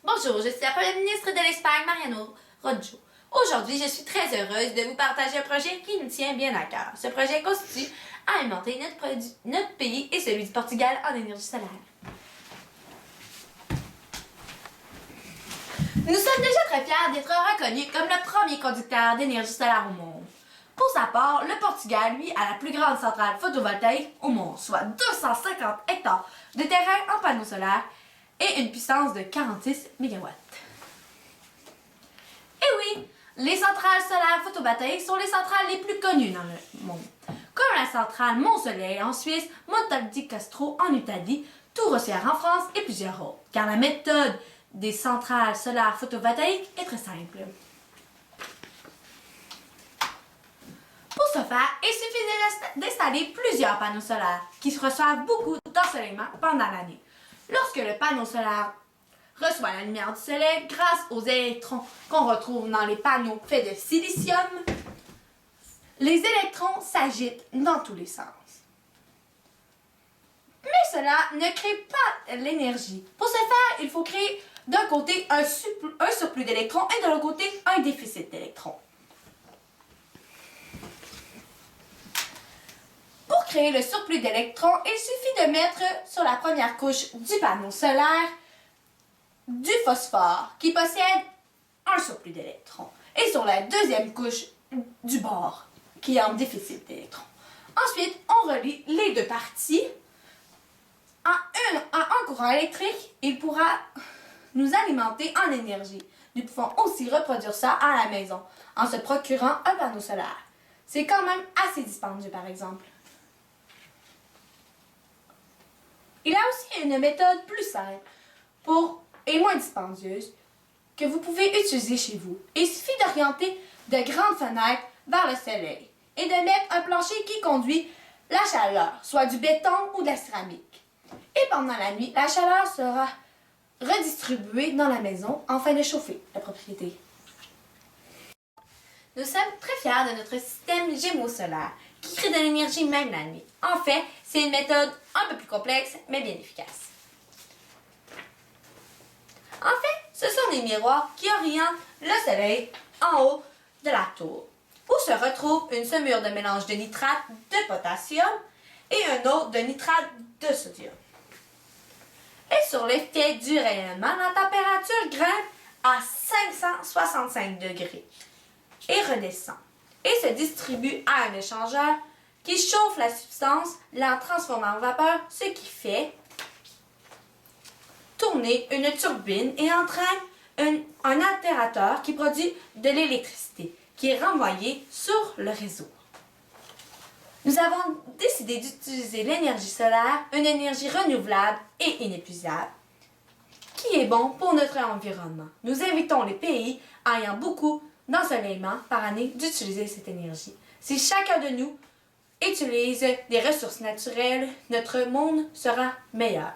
Bonjour, je suis la Première ministre de l'Espagne, Mariano Rajoy. Aujourd'hui, je suis très heureuse de vous partager un projet qui nous tient bien à cœur. Ce projet consiste à alimenter notre pays et celui du Portugal en énergie solaire. Nous sommes déjà très fiers d'être reconnus comme le premier conducteur d'énergie solaire au monde. Pour sa part, le Portugal, lui, a la plus grande centrale photovoltaïque au monde, soit 250 hectares de terrain en panneaux solaires et une puissance de 46 MW. Et oui, les centrales solaires photovoltaïques sont les centrales les plus connues dans le monde, comme la centrale Mont-Soleil en Suisse, Monte di Castro en Italie, Tour-Océan en France et plusieurs autres, car la méthode des centrales solaires photovoltaïques est très simple. Pour ce faire, il suffit d'installer plusieurs panneaux solaires qui reçoivent beaucoup d'ensoleillement pendant l'année. Lorsque le panneau solaire reçoit la lumière du soleil, grâce aux électrons qu'on retrouve dans les panneaux faits de silicium, les électrons s'agitent dans tous les sens. Mais cela ne crée pas l'énergie. Pour ce faire, il faut créer d'un côté un surplus d'électrons et de l'autre côté un déficit d'électrons. Pour créer le surplus d'électrons, il suffit de mettre sur la première couche du panneau solaire du phosphore qui possède un surplus d'électrons et sur la deuxième couche du bore qui est en déficit d'électrons. Ensuite, on relie les deux parties en un courant électrique. Il pourra nous alimenter en énergie. Nous pouvons aussi reproduire ça à la maison en se procurant un panneau solaire. C'est quand même assez dispendieux par exemple. Il y a aussi une méthode plus simple et moins dispendieuse que vous pouvez utiliser chez vous. Il suffit d'orienter de grandes fenêtres vers le soleil et de mettre un plancher qui conduit la chaleur, soit du béton ou de la céramique. Et pendant la nuit, la chaleur sera redistribuée dans la maison afin de chauffer la propriété. Nous sommes très fiers de notre système Gémeaux solaire qui crée de l'énergie même la nuit. En fait, c'est une méthode un peu plus complexe, mais bien efficace. En fait, ce sont des miroirs qui orientent le soleil en haut de la tour, où se retrouve une saumure de mélange de nitrate de potassium et un autre de nitrate de sodium. Et sur l'effet du rayonnement, la température grimpe à 565 degrés et redescend, et se distribue à un échangeur qui chauffe la substance, la transforme en vapeur, ce qui fait tourner une turbine et entraîne un altérateur qui produit de l'électricité, qui est renvoyée sur le réseau. Nous avons décidé d'utiliser l'énergie solaire, une énergie renouvelable et inépuisable, qui est bon pour notre environnement. Nous invitons les pays ayant beaucoup d'ensoleillement par année d'utiliser cette énergie. Si chacun de nous utilise des ressources naturelles, notre monde sera meilleur.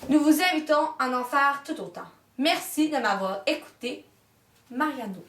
Nous vous invitons à en faire tout autant. Merci de m'avoir écouté, Mariano.